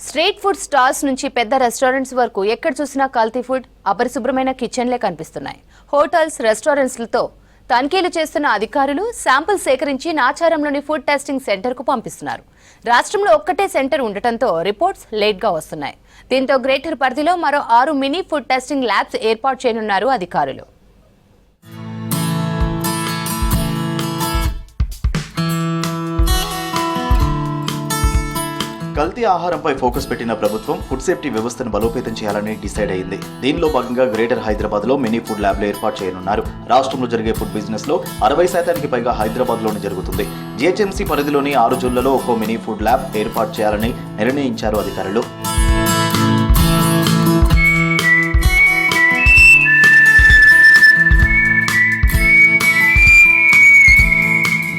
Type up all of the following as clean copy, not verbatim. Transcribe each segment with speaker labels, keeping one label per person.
Speaker 1: Street food stalls నుంచి పెద్ద restaurants వరకు ఎక్కడ చూసినా కల్తీ ఫుడ్, అపరిశుభ్రమైన కిచెన్లే కనిపిస్తున్నాయి. హోటల్స్, రెస్టారెంట్స్లతో తనిఖీలు చేస్తున్న అధికారులు శాంపిల్ సేకరించి నాచారంలోని ఫుడ్ టెస్టింగ్ సెంటర్కు పంపిస్తున్నారు. రాష్ట్రంలో ఒక్కటే సెంటర్ ఉండటంతో రిపోర్ట్స్ లేట్గా వస్తున్నాయి. దీంతో గ్రేటర్ పరిధిలో మరో 6 మినీ ఫుడ్ టెస్టింగ్ ల్యాబ్స్ ఏర్పాటు చేయనున్నారు అధికారులు.
Speaker 2: కల్తీ ఆహారంపై ఫోకస్ పెట్టిన ప్రభుత్వం ఫుడ్ సేఫ్టీ వ్యవస్థను బలోపేతం చేయాలని డిసైడ్ అయింది. దీనిలో భాగంగా గ్రేటర్ హైదరాబాద్ లో మినీ ఫుడ్ ల్యాబ్లు ఏర్పాటు చేయనున్నారు. రాష్ట్రంలో జరిగే ఫుడ్ బిజినెస్ లో 60% పైగా హైదరాబాద్ లోనే జరుగుతుంది. జీహెచ్ఎంసీ పరిధిలోని 6 జోన్లలో ఒక్కో మినీ ఫుడ్ ల్యాబ్ ఏర్పాటు చేయాలని నిర్ణయించారు అధికారులు.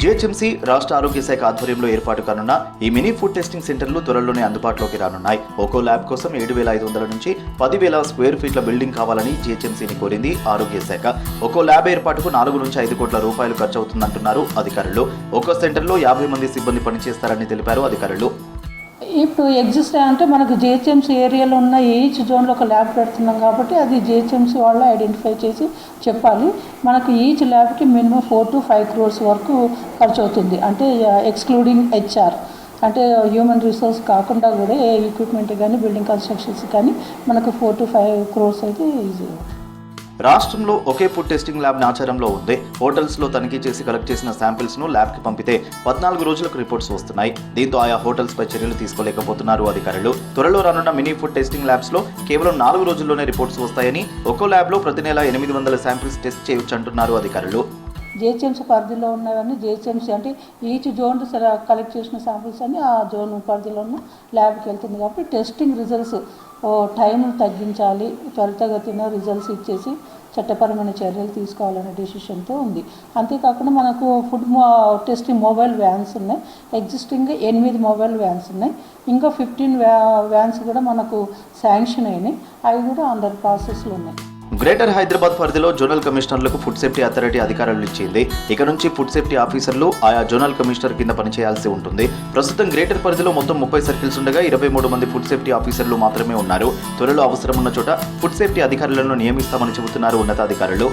Speaker 2: జీహెచ్ఎంసీ రాష్ట్ర ఆరోగ్య శాఖ ఆధ్వర్యంలో ఏర్పాటు కానున్న ఈ మినీ ఫుడ్ టెస్టింగ్ సెంటర్లు త్వరలోనే అందుబాటులోకి రానున్నాయి. ఒక్కో ల్యాబ్ కోసం 7,500 నుంచి 10,000 స్క్వేర్ ఫీట్ల బిల్డింగ్ కావాలని జీహెచ్ఎంసీని కోరింది ఆరోగ్య శాఖ. ఒక్కో ల్యాబ్ ఏర్పాటుకు 4 నుంచి 5 కోట్ల రూపాయలు ఖర్చు అవుతుందంటున్నారు అధికారులు. ఒక్కో సెంటర్లో 50 మంది సిబ్బంది పనిచేస్తారని తెలిపారు అధికారులు.
Speaker 3: ఇప్పుడు ఎగ్జిస్ట్ అంటే మనకు జిహెచ్ఎంసీ ఏరియాలో ఉన్న ఈచ్ జోన్లో ఒక ల్యాబ్ పెడుతున్నాం కాబట్టి అది జిహెచ్ఎంసీ వాళ్ళు ఐడెంటిఫై చేసి చెప్పాలి. మనకు ఈచ్ ల్యాబ్కి మినిమం 4 to 5 crores వరకు ఖర్చు అవుతుంది. అంటే ఎక్స్క్లూడింగ్ హెచ్ఆర్ అంటే హ్యూమన్ రిసోర్స్ కాకుండా కూడా ఏ ఎక్విప్మెంట్ కానీ బిల్డింగ్ కన్స్ట్రక్షన్స్ కానీ మనకు 4 to 5 crores అయితే ఈజీ.
Speaker 2: రాష్ట్రంలో ఒకే ఫుడ్ టెస్టింగ్ ల్యాబ్ ఆచారంలో ఉంది. హోటల్స్ లో తనిఖీ చేసి కలెక్ట్ చేసిన శాంపిల్స్ ను ల్యాబ్ కి పంపితే 14 రోజులకు రిపోర్ట్స్ వస్తున్నాయి. దీంతో ఆయా హోటల్స్ పై చర్యలు తీసుకోలేకపోతున్నారు అధికారులు. త్వరలో రానున్న మినీ ఫుడ్ టెస్టింగ్ ల్యాబ్స్ లో కేవలం 4 రోజుల్లోనే రిపోర్ట్స్ వస్తాయని, ఒక్కో ల్యాబ్ లో ప్రతి నెల 800 శాంపిల్స్ టెస్ట్ చేయొచ్చంటున్నారు అధికారులు.
Speaker 3: జిహెచ్ఎంసీ పరిధిలో ఉన్నవన్నీ జిహెచ్ఎంసీ అంటే ఈచ్ జోన్ కలెక్ట్ చేసిన శాంపిల్స్ అన్ని ఆ జోన్ పరిధిలో ఉన్న ల్యాబ్కి వెళ్తుంది కాబట్టి టెస్టింగ్ రిజల్ట్స్ టైంను తగ్గించాలి, త్వరితగతిన రిజల్ట్స్ ఇచ్చేసి చట్టపరమైన చర్యలు తీసుకోవాలనే డెసిషన్తో ఉంది. అంతేకాకుండా మనకు ఫుడ్ టెస్టింగ్ మొబైల్ వ్యాన్స్ ఉన్నాయి. ఎగ్జిస్టింగ్ 8 మొబైల్ వ్యాన్స్ ఉన్నాయి. ఇంకా 15 వ్యాన్స్ కూడా మనకు శాంక్షన్ అయినాయి. అవి కూడా అండర్ ప్రాసెస్లో ఉన్నాయి.
Speaker 2: గ్రేటర్ హైదరాబాద్ పరిధిలో జోనల్ కమిషనర్లకు ఫుడ్ సేఫ్టీ అథారిటీ అధికారాలు ఇచ్చింది. ఇక నుంచి ఫుడ్ సేఫ్టీ ఆఫీసర్లు ఆయా జోనల్ కమిషనర్ కింద పనిచేయాల్సి ఉంటుంది. ప్రస్తుతం గ్రేటర్ పరిధిలో మొత్తం 30 సర్కిల్స్ ఉండగా 23 మంది ఫుడ్ సేఫ్టీ ఆఫీసర్లు మాత్రమే ఉన్నారు. త్వరలో అవసరం ఉన్న చోట ఫుడ్ సేఫ్టీ అధికారులను నియమిస్తామని చెబుతున్నారు ఉన్నతాధికారులు.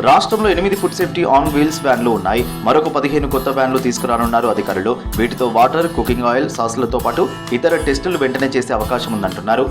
Speaker 2: రాష్ట్రంలో 8 ఫుడ్ సేఫ్టీ ఆన్ వీల్స్ వ్యాన్లు ఉన్నాయి. మరొక 15 కొత్త వ్యాన్లు తీసుకురానున్నారు అధికారులు. వీటితో వాటర్, కుకింగ్ ఆయిల్, సాసులతో పాటు ఇతర టెస్టులు వెంటనే చేసే అవకాశం ఉందంటున్నారు.